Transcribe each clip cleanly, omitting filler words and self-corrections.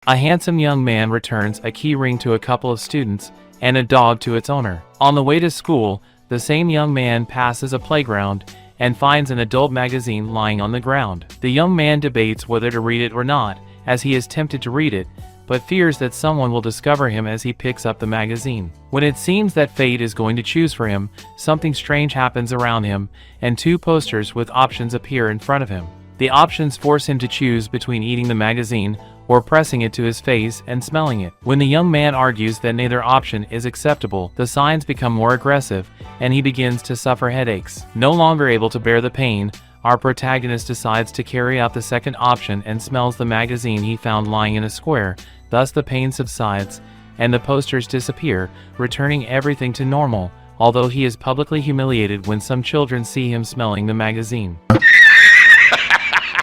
A handsome young man returns a key ring to a couple of students and a dog to its owner. On the way to school, the same young man passes a playground and finds an adult magazine lying on the ground. The young man debates whether to read it or not, as he is tempted to read it, but fears that someone will discover him as he picks up the magazine. When it seems that fate is going to choose for him, something strange happens around him, and two posters with options appear in front of him. The options force him to choose between eating the magazine or pressing it to his face and smelling it. When the young man argues that neither option is acceptable, the signs become more aggressive, and he begins to suffer headaches. No longer able to bear the pain, our protagonist decides to carry out the second option and smells the magazine he found lying in a square. Thus the pain subsides, and the posters disappear, returning everything to normal, although he is publicly humiliated when some children see him smelling the magazine.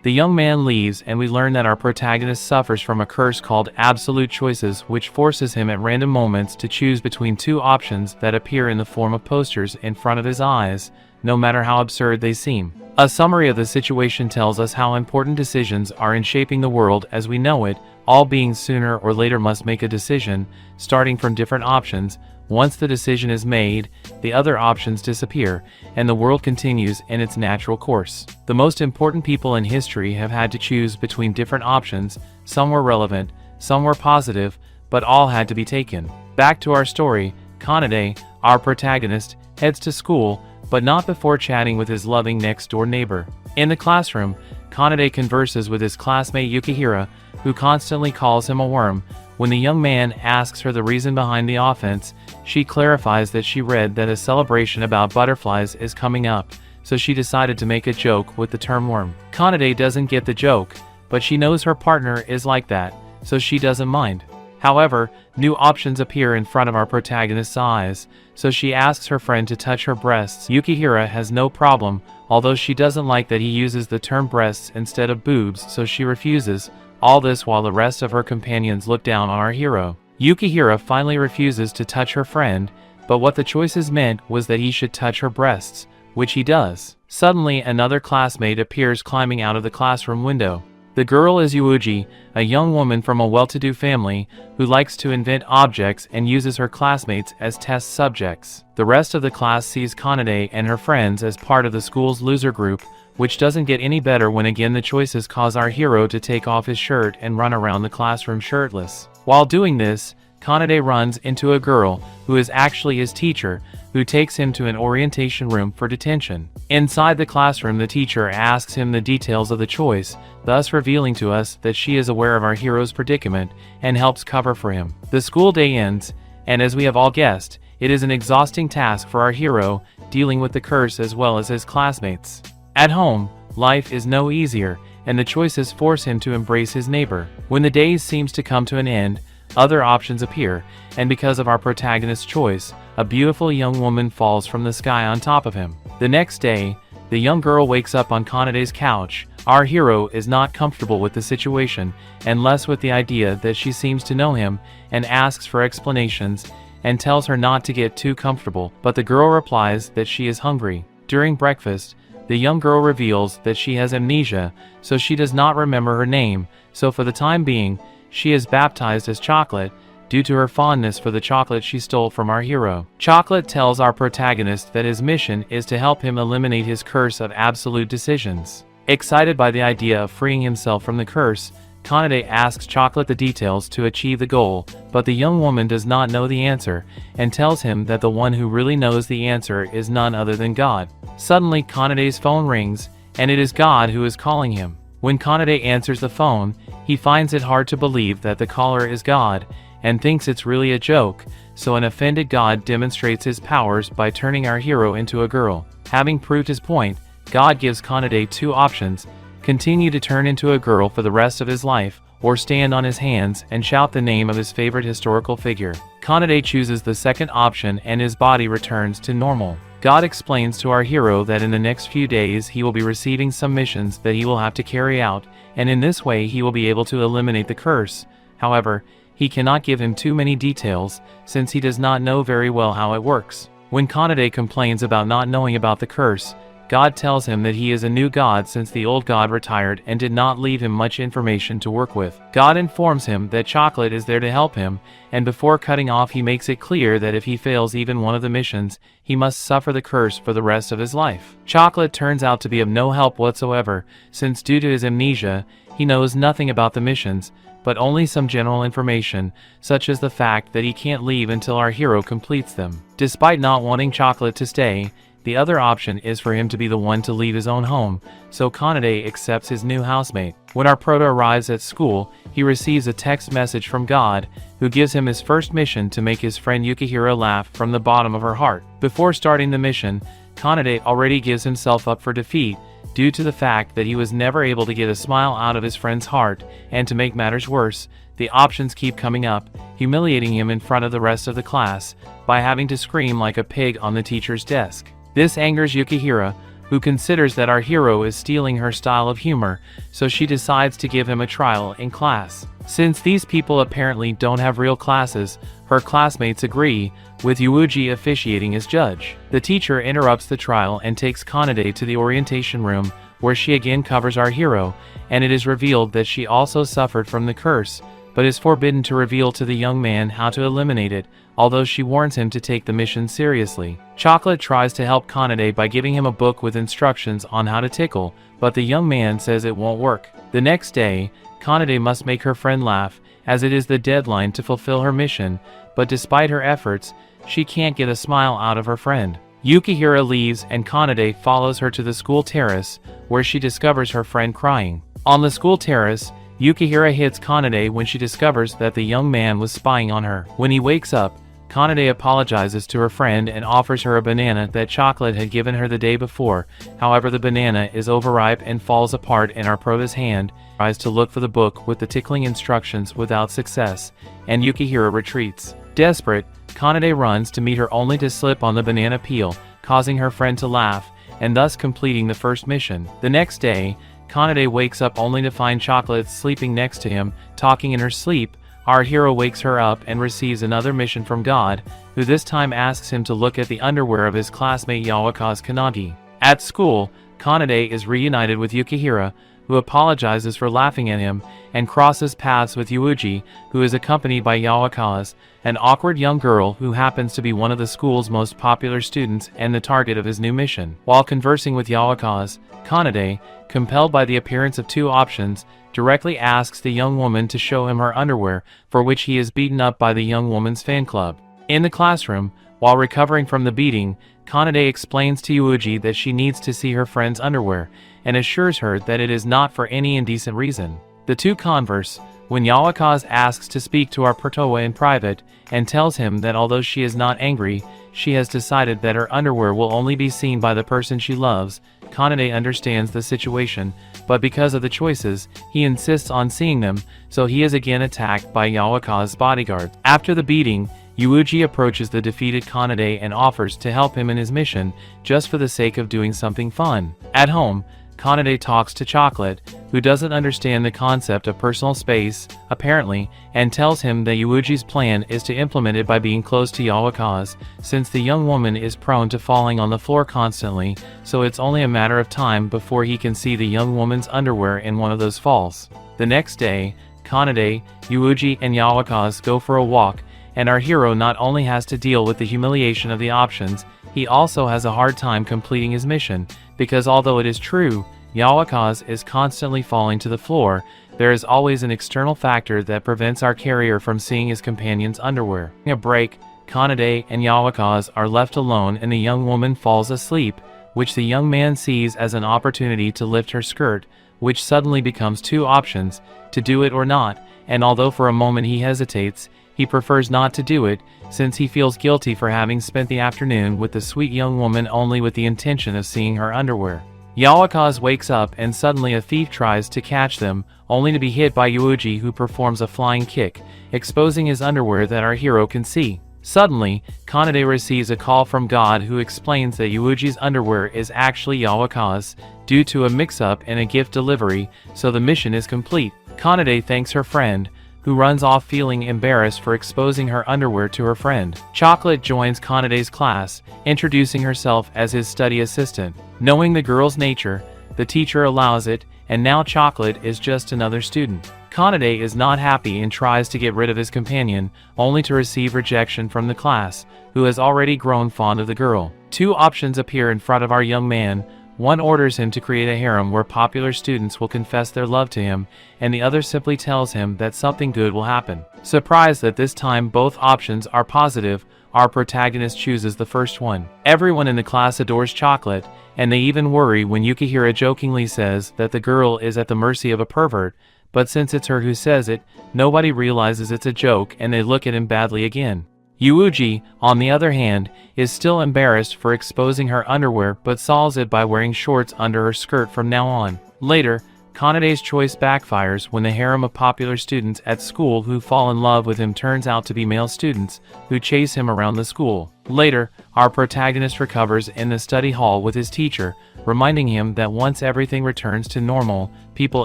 The young man leaves, and we learn that our protagonist suffers from a curse called absolute choices, which forces him at random moments to choose between two options that appear in the form of posters in front of his eyes, no matter how absurd they seem. A summary of the situation tells us how important decisions are in shaping the world as we know it. All beings sooner or later must make a decision, starting from different options. Once the decision is made, the other options disappear, and the world continues in its natural course. The most important people in history have had to choose between different options. Some were relevant, some were positive, but all had to be taken. Back to our story, Kanade, our protagonist, heads to school, but not before chatting with his loving next-door neighbor. In the classroom, Kanade converses with his classmate Yukihira, who constantly calls him a worm. When the young man asks her the reason behind the offense, she clarifies that she read that a celebration about butterflies is coming up, so she decided to make a joke with the term worm. Kanade doesn't get the joke, but she knows her partner is like that, so she doesn't mind. However, new options appear in front of our protagonist's eyes, so she asks her friend to touch her breasts. Yukihira has no problem, although she doesn't like that he uses the term breasts instead of boobs, so she refuses. All this while the rest of her companions look down on our hero. Yukihira finally refuses to touch her friend, but what the choices meant was that he should touch her breasts, which he does. Suddenly, another classmate appears climbing out of the classroom window. The girl is Yuuji, a young woman from a well-to-do family who likes to invent objects and uses her classmates as test subjects. The rest of the class sees Kanade and her friends as part of the school's loser group, which doesn't get any better when again the choices cause our hero to take off his shirt and run around the classroom shirtless. While doing this, Kanade runs into a girl, who is actually his teacher, who takes him to an orientation room for detention. Inside the classroom, the teacher asks him the details of the choice, thus revealing to us that she is aware of our hero's predicament and helps cover for him. The school day ends, and as we have all guessed, it is an exhausting task for our hero, dealing with the curse as well as his classmates. At home, life is no easier, and the choices force him to embrace his neighbor. When the day seems to come to an end, other options appear, and because of our protagonist's choice, a beautiful young woman falls from the sky on top of him. The next day, the young girl wakes up on Kanade's couch. Our hero is not comfortable with the situation, and less with the idea that she seems to know him, and asks for explanations, and tells her not to get too comfortable, but the girl replies that she is hungry. During breakfast, the young girl reveals that she has amnesia, so she does not remember her name, so for the time being, she is baptized as Chocolate, due to her fondness for the chocolate she stole from our hero. Chocolate tells our protagonist that his mission is to help him eliminate his curse of absolute decisions. Excited by the idea of freeing himself from the curse, Kanade asks Chocolate the details to achieve the goal, but the young woman does not know the answer, and tells him that the one who really knows the answer is none other than God. Suddenly, Kanade's phone rings, and it is God who is calling him. When Kanade answers the phone, he finds it hard to believe that the caller is God, and thinks it's really a joke, so an offended God demonstrates his powers by turning our hero into a girl. Having proved his point, God gives Kanade two options: continue to turn into a girl for the rest of his life, or stand on his hands and shout the name of his favorite historical figure. Kanade chooses the second option and his body returns to normal. God explains to our hero that in the next few days he will be receiving some missions that he will have to carry out, and in this way he will be able to eliminate the curse. However, he cannot give him too many details, since he does not know very well how it works. When Kanade complains about not knowing about the curse, God tells him that he is a new god since the old god retired and did not leave him much information to work with. God informs him that Chocolate is there to help him, and before cutting off he makes it clear that if he fails even one of the missions, he must suffer the curse for the rest of his life. Chocolate turns out to be of no help whatsoever, since due to his amnesia, he knows nothing about the missions, but only some general information, such as the fact that he can't leave until our hero completes them. Despite not wanting Chocolate to stay, the other option is for him to be the one to leave his own home, so Kanade accepts his new housemate. When our prota arrives at school, he receives a text message from God, who gives him his first mission to make his friend Yukihira laugh from the bottom of her heart. Before starting the mission, Kanade already gives himself up for defeat, due to the fact that he was never able to get a smile out of his friend's heart, and to make matters worse, the options keep coming up, humiliating him in front of the rest of the class, by having to scream like a pig on the teacher's desk. This angers Yukihira, who considers that our hero is stealing her style of humor, so she decides to give him a trial in class. Since these people apparently don't have real classes, her classmates agree, with Yuuji officiating as judge. The teacher interrupts the trial and takes Kanade to the orientation room, where she again covers our hero, and it is revealed that she also suffered from the curse, but is forbidden to reveal to the young man how to eliminate it, although she warns him to take the mission seriously. Chocolate tries to help Kanade by giving him a book with instructions on how to tickle, but the young man says it won't work. The next day, Kanade must make her friend laugh, as it is the deadline to fulfill her mission, but despite her efforts, she can't get a smile out of her friend. Yukihira leaves and Kanade follows her to the school terrace, where she discovers her friend crying. On the school terrace, Yukihira hits Kanade when she discovers that the young man was spying on her. When he wakes up, Kanade apologizes to her friend and offers her a banana that Chocolate had given her the day before. However, the banana is overripe and falls apart in our prota's hand. Tries to look for the book with the tickling instructions without success, and Yukihira retreats. Desperate, Kanade runs to meet her only to slip on the banana peel, causing her friend to laugh, and thus completing the first mission. The next day, Kanade wakes up only to find Chocolate sleeping next to him, talking in her sleep. Our hero wakes her up and receives another mission from God, who this time asks him to look at the underwear of his classmate Yawaka's Kanagi. At school, Kanade is reunited with Yukihira, who apologizes for laughing at him, and crosses paths with Yuuji, who is accompanied by Yawaka's, an awkward young girl who happens to be one of the school's most popular students and the target of his new mission. While conversing with Yawaka's, Kanade, compelled by the appearance of two options, directly asks the young woman to show him her underwear, for which he is beaten up by the young woman's fan club. In the classroom, while recovering from the beating, Kanade explains to Yuuji that she needs to see her friend's underwear, and assures her that it is not for any indecent reason. The two converse, when Yawaka's asks to speak to our Pertoa in private, and tells him that although she is not angry, she has decided that her underwear will only be seen by the person she loves. Kanade understands the situation, but because of the choices, he insists on seeing them, so he is again attacked by Yawaka's bodyguard. After the beating, Yuuji approaches the defeated Kanade and offers to help him in his mission, just for the sake of doing something fun. At home, Kanade talks to Chocolate, who doesn't understand the concept of personal space, apparently, and tells him that Yuuji's plan is to implement it by being close to Yawaka's, since the young woman is prone to falling on the floor constantly, so it's only a matter of time before he can see the young woman's underwear in one of those falls. The next day, Kanade, Yuuji, and Yawaka's go for a walk, and our hero not only has to deal with the humiliation of the options, he also has a hard time completing his mission, because although it is true, Yawaka's is constantly falling to the floor, there is always an external factor that prevents our carrier from seeing his companion's underwear. During a break, Kanade and Yawaka's are left alone and the young woman falls asleep, which the young man sees as an opportunity to lift her skirt, which suddenly becomes two options, to do it or not, and although for a moment he hesitates, he prefers not to do it, since he feels guilty for having spent the afternoon with the sweet young woman only with the intention of seeing her underwear. Yawaka's wakes up and suddenly a thief tries to catch them, only to be hit by Yuuji, who performs a flying kick, exposing his underwear that our hero can see. Suddenly, Kanade receives a call from God, who explains that Yuuji's underwear is actually Yawaka's, due to a mix-up in a gift delivery, so the mission is complete. Kanade thanks her friend, who runs off feeling embarrassed for exposing her underwear to her friend. Chocolate joins Kanade's class, introducing herself as his study assistant. Knowing the girl's nature, the teacher allows it, and now Chocolate is just another student. Kanade is not happy and tries to get rid of his companion, only to receive rejection from the class, who has already grown fond of the girl. Two options appear in front of our young man. One orders him to create a harem where popular students will confess their love to him, and the other simply tells him that something good will happen. Surprised that this time both options are positive, our protagonist chooses the first one. Everyone in the class adores Chocolate, and they even worry when Yukihira jokingly says that the girl is at the mercy of a pervert, but since it's her who says it, nobody realizes it's a joke and they look at him badly again. Yuuji, on the other hand, is still embarrassed for exposing her underwear but solves it by wearing shorts under her skirt from now on. Later, Kanade's choice backfires when the harem of popular students at school who fall in love with him turns out to be male students who chase him around the school. Later, our protagonist recovers in the study hall with his teacher, reminding him that once everything returns to normal, people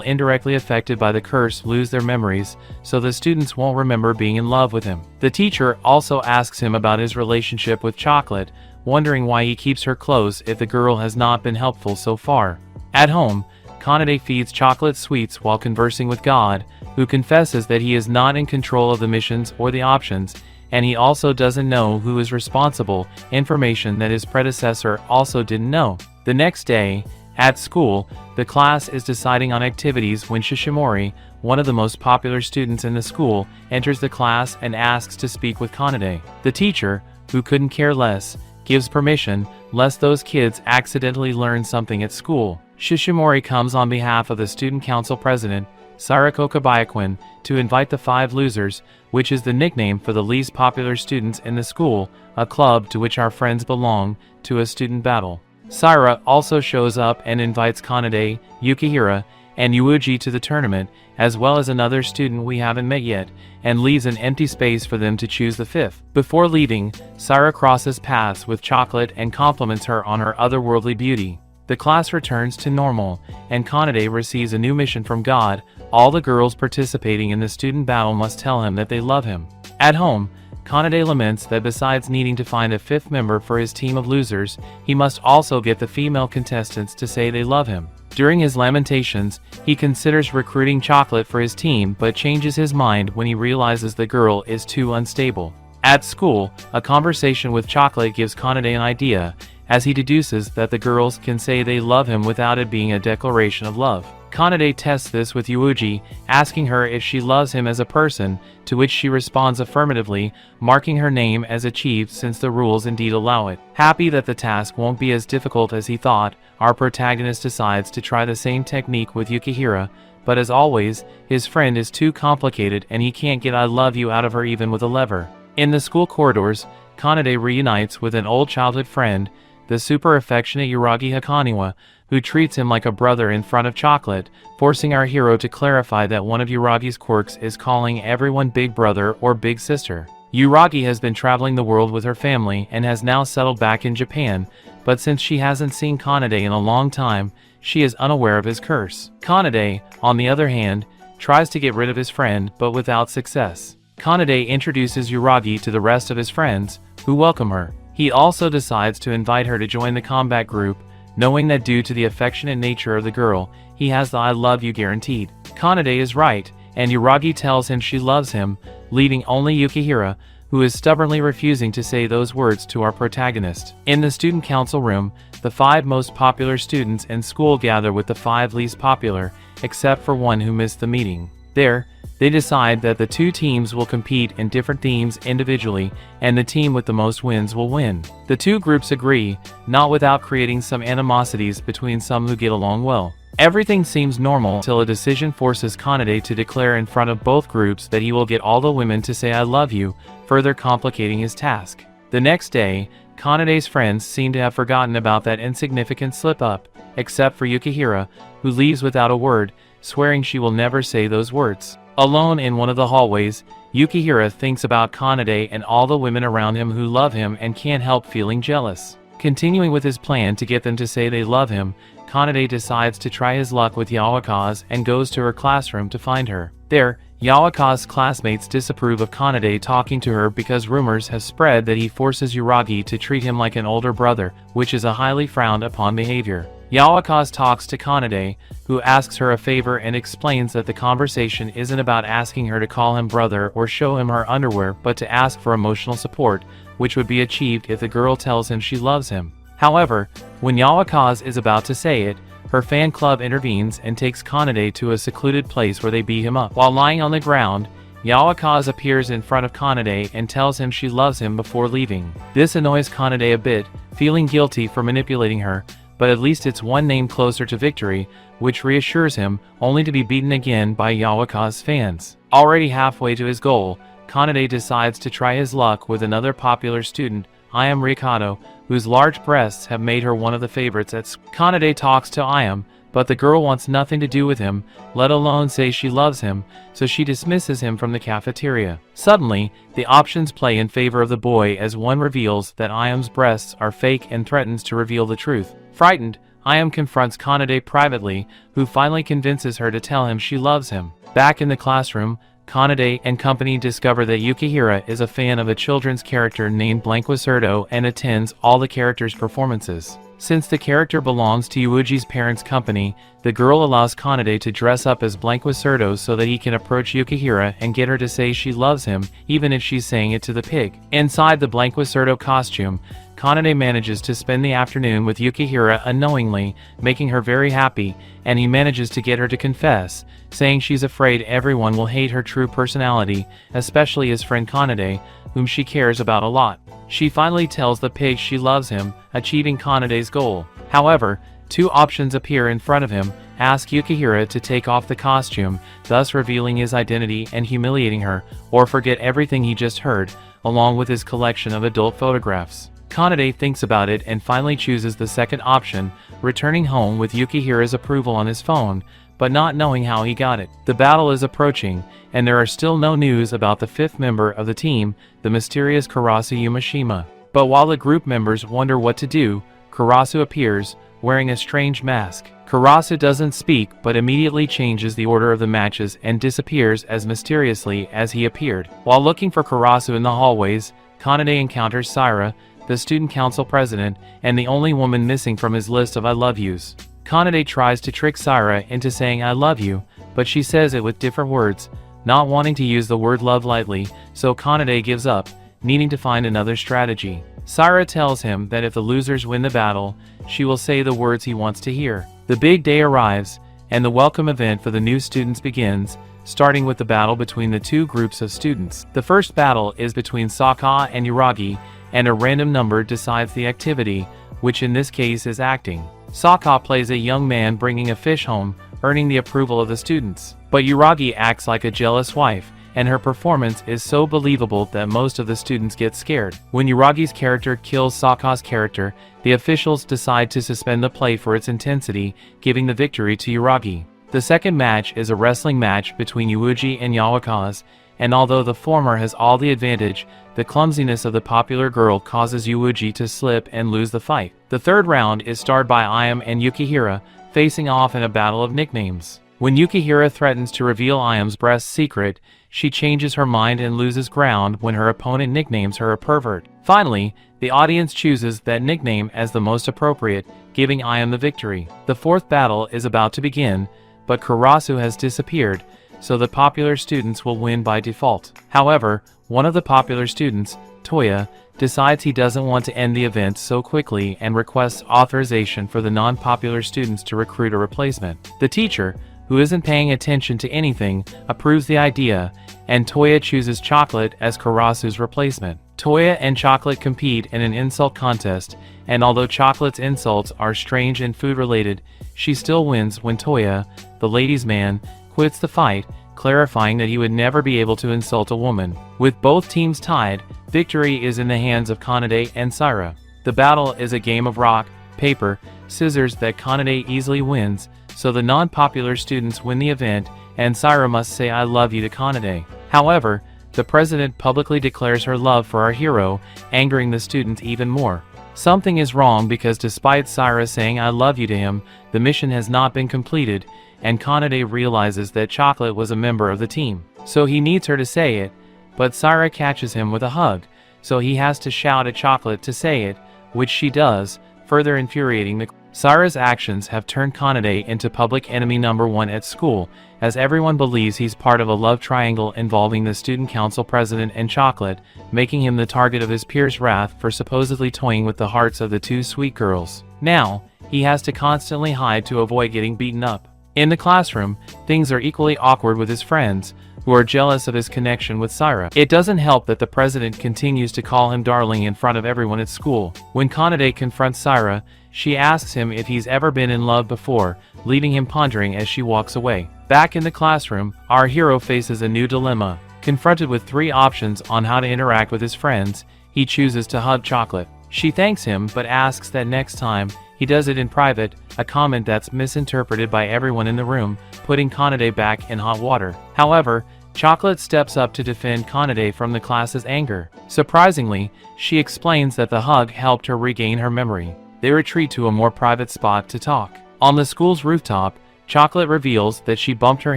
indirectly affected by the curse lose their memories, so the students won't remember being in love with him. The teacher also asks him about his relationship with Chocolate, wondering why he keeps her close if the girl has not been helpful so far. At home, Kanade feeds Chocolate sweets while conversing with God, who confesses that he is not in control of the missions or the options, and he also doesn't know who is responsible, information that his predecessor also didn't know. The next day, at school, the class is deciding on activities when Shishimori, one of the most popular students in the school, enters the class and asks to speak with Kanade. The teacher, who couldn't care less, gives permission, lest those kids accidentally learn something at school. Shishimori comes on behalf of the student council president, Sarako Kabayakun, to invite the 5 losers, which is the nickname for the least popular students in the school, a club to which our friends belong, to a student battle. Saira also shows up and invites Kanade, Yukihira, and Yuuji to the tournament, as well as another student we haven't met yet, and leaves an empty space for them to choose the 5th. Before leaving, Saira crosses paths with Chocolate and compliments her on her otherworldly beauty. The class returns to normal, and Kanade receives a new mission from God. All the girls participating in the student battle must tell him that they love him. At home, Kanade laments that besides needing to find a 5th member for his team of losers, he must also get the female contestants to say they love him. During his lamentations, he considers recruiting Chocolate for his team but changes his mind when he realizes the girl is too unstable. At school, a conversation with Chocolate gives Kanade an idea, as he deduces that the girls can say they love him without it being a declaration of love. Kanade tests this with Yuuji, asking her if she loves him as a person, to which she responds affirmatively, marking her name as achieved since the rules indeed allow it. Happy that the task won't be as difficult as he thought, our protagonist decides to try the same technique with Yukihira, but as always, his friend is too complicated and he can't get I love you out of her even with a lever. In the school corridors, Kanade reunites with an old childhood friend, the super affectionate Yuragi Hakaniwa, who treats him like a brother in front of Chocolate, forcing our hero to clarify that one of Yuragi's quirks is calling everyone big brother or big sister. Yuragi has been traveling the world with her family and has now settled back in Japan, but since she hasn't seen Kanade in a long time, she is unaware of his curse. Kanade, on the other hand, tries to get rid of his friend but without success. Kanade introduces Yuragi to the rest of his friends, who welcome her. He also decides to invite her to join the combat group, knowing that due to the affectionate nature of the girl, he has the I love you guaranteed. Kanade is right, and Yuragi tells him she loves him, leaving only Yukihira, who is stubbornly refusing to say those words to our protagonist. In the student council room, the 5 most popular students in school gather with the 5 least popular, except for one who missed the meeting. There, they decide that the 2 teams will compete in different themes individually, and the team with the most wins will win. The 2 groups agree, not without creating some animosities between some who get along well. Everything seems normal until a decision forces Kanade to declare in front of both groups that he will get all the women to say I love you, further complicating his task. The next day, Kanade's friends seem to have forgotten about that insignificant slip-up, except for Yukihira, who leaves without a word, swearing she will never say those words. Alone in one of the hallways, Yukihira thinks about Kanade and all the women around him who love him and can't help feeling jealous. Continuing with his plan to get them to say they love him, Kanade decides to try his luck with Yawakaze and goes to her classroom to find her. There, Yawaka's classmates disapprove of Kanade talking to her because rumors have spread that he forces Yuragi to treat him like an older brother, which is a highly frowned upon behavior. Yawaka's talks to Kanade, who asks her a favor and explains that the conversation isn't about asking her to call him brother or show him her underwear but to ask for emotional support, which would be achieved if the girl tells him she loves him. However, when Yawaka's is about to say it, her fan club intervenes and takes Kanade to a secluded place where they beat him up. While lying on the ground, Yawaka's appears in front of Kanade and tells him she loves him before leaving. This annoys Kanade a bit, feeling guilty for manipulating her, but at least it's one name closer to victory, which reassures him, only to be beaten again by Yawaka's fans. Already halfway to his goal, Kanade decides to try his luck with another popular student, Ayame Ricardo, whose large breasts have made her one of the favorites at school. Kanade talks to Ayame, but the girl wants nothing to do with him, let alone say she loves him, so she dismisses him from the cafeteria. Suddenly, the options play in favor of the boy as one reveals that Ayame's breasts are fake and threatens to reveal the truth. Frightened, Ayame confronts Kanade privately, who finally convinces her to tell him she loves him. Back in the classroom, Kanade and company discover that Yukihira is a fan of a children's character named Blanquisirdo and attends all the character's performances. Since the character belongs to Yuuji's parents' company, the girl allows Kanade to dress up as Blanquisirdo so that he can approach Yukihira and get her to say she loves him, even if she's saying it to the pig. Inside the Blanquisirdo costume, Kanade manages to spend the afternoon with Yukihira unknowingly, making her very happy, and he manages to get her to confess, saying she's afraid everyone will hate her true personality, especially his friend Kanade, whom she cares about a lot. She finally tells the pig she loves him, achieving Kanade's goal. However, two options appear in front of him: ask Yukihira to take off the costume, thus revealing his identity and humiliating her, or forget everything he just heard, along with his collection of adult photographs. Kanade thinks about it and finally chooses the second option, returning home with Yukihira's approval on his phone, but not knowing how he got it. The battle is approaching, and there are still no news about the fifth member of the team, the mysterious Karasu Yumashima. But while the group members wonder what to do, Karasu appears, wearing a strange mask. Karasu doesn't speak but immediately changes the order of the matches and disappears as mysteriously as he appeared. While looking for Karasu in the hallways, Kanade encounters Saira, the student council president, and the only woman missing from his list of I love yous. Kanade tries to trick Saira into saying I love you, but she says it with different words, not wanting to use the word love lightly, so Kanade gives up, needing to find another strategy. Saira tells him that if the losers win the battle, she will say the words he wants to hear. The big day arrives, and the welcome event for the new students begins, starting with the battle between the two groups of students. The first battle is between Saka and Yuragi, and a random number decides the activity, which in this case is acting. Saka plays a young man bringing a fish home, earning the approval of the students. But Yuragi acts like a jealous wife, and her performance is so believable that most of the students get scared. When Yuragi's character kills Saka's character, the officials decide to suspend the play for its intensity, giving the victory to Yuragi. The second match is a wrestling match between Yuuji and Yawaka's, and although the former has all the advantage, the clumsiness of the popular girl causes Yuuji to slip and lose the fight. The third round is starred by Ayame and Yukihira, facing off in a battle of nicknames. When Yukihira threatens to reveal Ayame's breast secret, she changes her mind and loses ground when her opponent nicknames her a pervert. Finally, the audience chooses that nickname as the most appropriate, giving Ayame the victory. The fourth battle is about to begin, but Karasu has disappeared, so the popular students will win by default. However, one of the popular students, Toya, decides he doesn't want to end the event so quickly and requests authorization for the non-popular students to recruit a replacement. The teacher, who isn't paying attention to anything, approves the idea, and Toya chooses Chocolate as Karasu's replacement. Toya and Chocolate compete in an insult contest, and although Chocolate's insults are strange and food-related, she still wins when Toya, the ladies' man, quits the fight, clarifying that he would never be able to insult a woman. With both teams tied, victory is in the hands of Kanade and Saira. The battle is a game of rock, paper, scissors that Kanade easily wins, so the non-popular students win the event, and Saira must say I love you to Kanade. However, the president publicly declares her love for our hero, angering the students even more. Something is wrong because despite Saira saying I love you to him, the mission has not been completed, and Kanade realizes that Chocolate was a member of the team. so he needs her to say it, but Syra catches him with a hug, so he has to shout at Chocolate to say it, which she does, further infuriating the Syra's actions have turned Kanade into public enemy number one at school, as everyone believes he's part of a love triangle involving the student council president and Chocolate, making him the target of his peers' wrath for supposedly toying with the hearts of the two sweet girls. Now, he has to constantly hide to avoid getting beaten up. In the classroom, things are equally awkward with his friends, who are jealous of his connection with Syra. It doesn't help that the president continues to call him darling in front of everyone at school. When Kanade confronts Syra, she asks him if he's ever been in love before, leaving him pondering as she walks away. Back in the classroom, our hero faces a new dilemma. Confronted with 3 options on how to interact with his friends, he chooses to hug Chocolate. She thanks him but asks that next time, he does it in private, a comment that's misinterpreted by everyone in the room, putting Kanade back in hot water. However, Chocolate steps up to defend Kanade from the class's anger. Surprisingly, she explains that the hug helped her regain her memory. They retreat to a more private spot to talk. On the school's rooftop, Chocolate reveals that she bumped her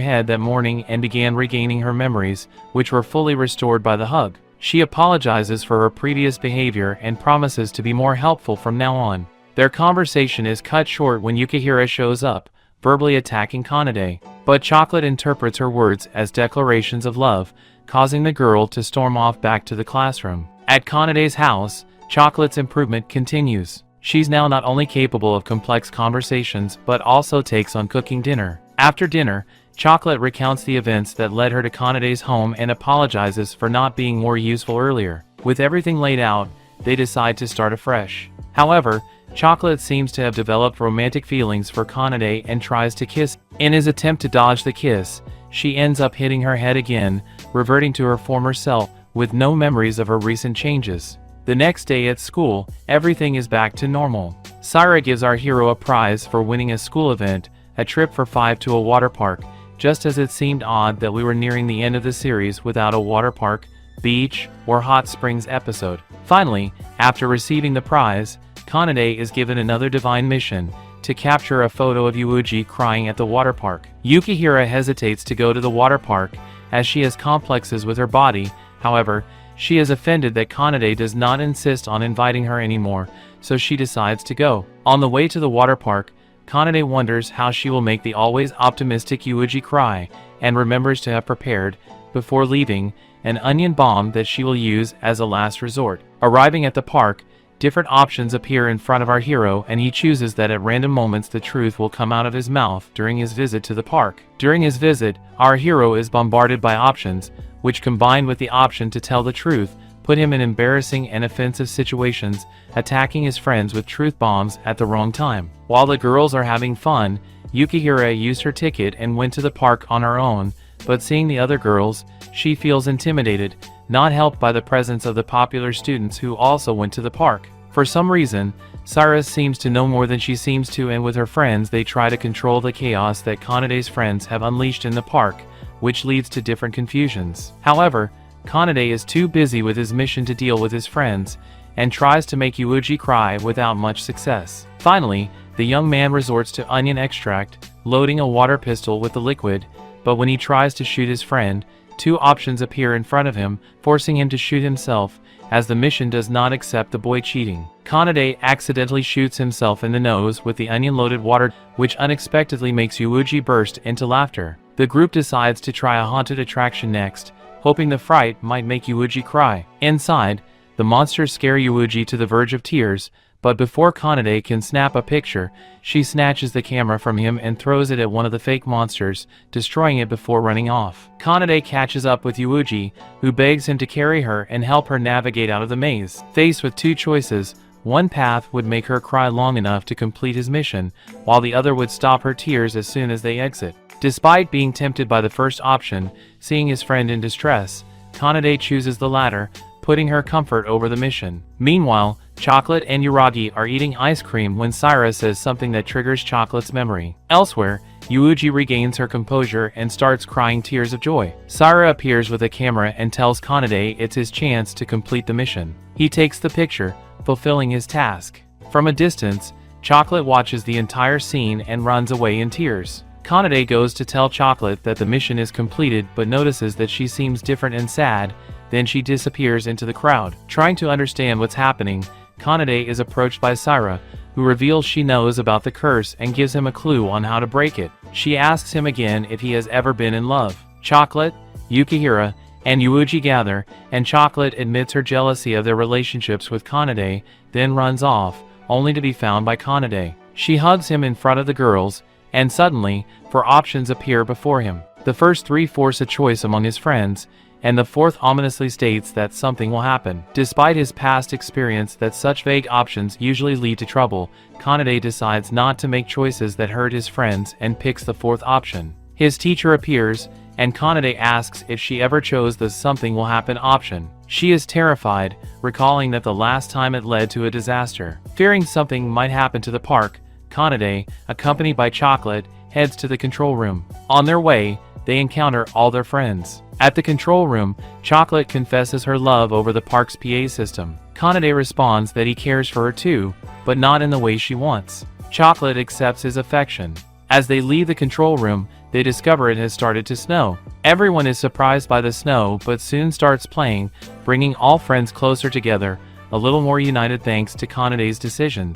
head that morning and began regaining her memories, which were fully restored by the hug. She apologizes for her previous behavior and promises to be more helpful from now on. Their conversation is cut short when Yukihira shows up, verbally attacking Kanade, but Chocolate interprets her words as declarations of love, causing the girl to storm off back to the classroom. At Kanade's house, Chocolate's improvement continues. She's now not only capable of complex conversations but also takes on cooking dinner. After dinner, Chocolate recounts the events that led her to Kanade's home and apologizes for not being more useful earlier. With everything laid out, they decide to start afresh. However, Chocolate seems to have developed romantic feelings for Kanade and tries to kiss. In his attempt to dodge the kiss, she ends up hitting her head again, reverting to her former self, with no memories of her recent changes. The next day at school, everything is back to normal. Syra gives our hero a prize for winning a school event, a trip for 5 to a water park, just as it seemed odd that we were nearing the end of the series without a water park, beach, or hot springs episode. Finally, after receiving the prize, Kanade is given another divine mission, to capture a photo of Yuuji crying at the water park. Yukihira hesitates to go to the water park, as she has complexes with her body. However, she is offended that Kanade does not insist on inviting her anymore, so she decides to go. On the way to the water park, Kanade wonders how she will make the always optimistic Yuuji cry, and remembers to have prepared, before leaving, an onion bomb that she will use as a last resort. Arriving at the park, different options appear in front of our hero and he chooses that at random moments the truth will come out of his mouth during his visit to the park. During his visit, our hero is bombarded by options, which combined with the option to tell the truth, put him in embarrassing and offensive situations, attacking his friends with truth bombs at the wrong time. While the girls are having fun, Yukihira used her ticket and went to the park on her own, but seeing the other girls, she feels intimidated, not helped by the presence of the popular students who also went to the park. For some reason, Syra seems to know more than she seems to, and with her friends they try to control the chaos that Kanade's friends have unleashed in the park, which leads to different confusions. However, Kanade is too busy with his mission to deal with his friends, and tries to make Yuuji cry without much success. Finally, the young man resorts to onion extract, loading a water pistol with the liquid, but when he tries to shoot his friend, 2 options appear in front of him, forcing him to shoot himself, as the mission does not accept the boy cheating. Kanade accidentally shoots himself in the nose with the onion-loaded water, which unexpectedly makes Yuuji burst into laughter. The group decides to try a haunted attraction next, hoping the fright might make Yuuji cry. Inside, the monsters scare Yuuji to the verge of tears, but before Kanade can snap a picture, she snatches the camera from him and throws it at one of the fake monsters, destroying it before running off. Kanade catches up with Yuuji, who begs him to carry her and help her navigate out of the maze. Faced with 2 choices, one path would make her cry long enough to complete his mission, while the other would stop her tears as soon as they exit. Despite being tempted by the first option, seeing his friend in distress, Kanade chooses the latter, putting her comfort over the mission. Meanwhile, Chocolate and Yuragi are eating ice cream when Syra says something that triggers Chocolate's memory. Elsewhere, Yuuji regains her composure and starts crying tears of joy. Syra appears with a camera and tells Kanade it's his chance to complete the mission. He takes the picture, fulfilling his task. From a distance, Chocolate watches the entire scene and runs away in tears. Kanade goes to tell Chocolate that the mission is completed but notices that she seems different and sad, then she disappears into the crowd. Trying to understand what's happening, Kanade is approached by Saira, who reveals she knows about the curse and gives him a clue on how to break it. She asks him again if he has ever been in love. Chocolate, Yukihira, and Yuuji gather, and Chocolate admits her jealousy of their relationships with Kanade, then runs off, only to be found by Kanade. She hugs him in front of the girls, and suddenly, 4 options appear before him. The first 3 force a choice among his friends, and the 4th ominously states that something will happen. Despite his past experience that such vague options usually lead to trouble, Kanade decides not to make choices that hurt his friends and picks the 4th option. His teacher appears, and Kanade asks if she ever chose the something will happen option. She is terrified, recalling that the last time it led to a disaster. Fearing something might happen to the park, Kanade, accompanied by Chocolate, heads to the control room. On their way, they encounter all their friends. At the control room, Chocolate confesses her love over the park's PA system. Kanade responds that he cares for her too, but not in the way she wants. Chocolate accepts his affection. As they leave the control room, they discover it has started to snow. Everyone is surprised by the snow, but soon starts playing, bringing all friends closer together, a little more united thanks to Kanade's decisions.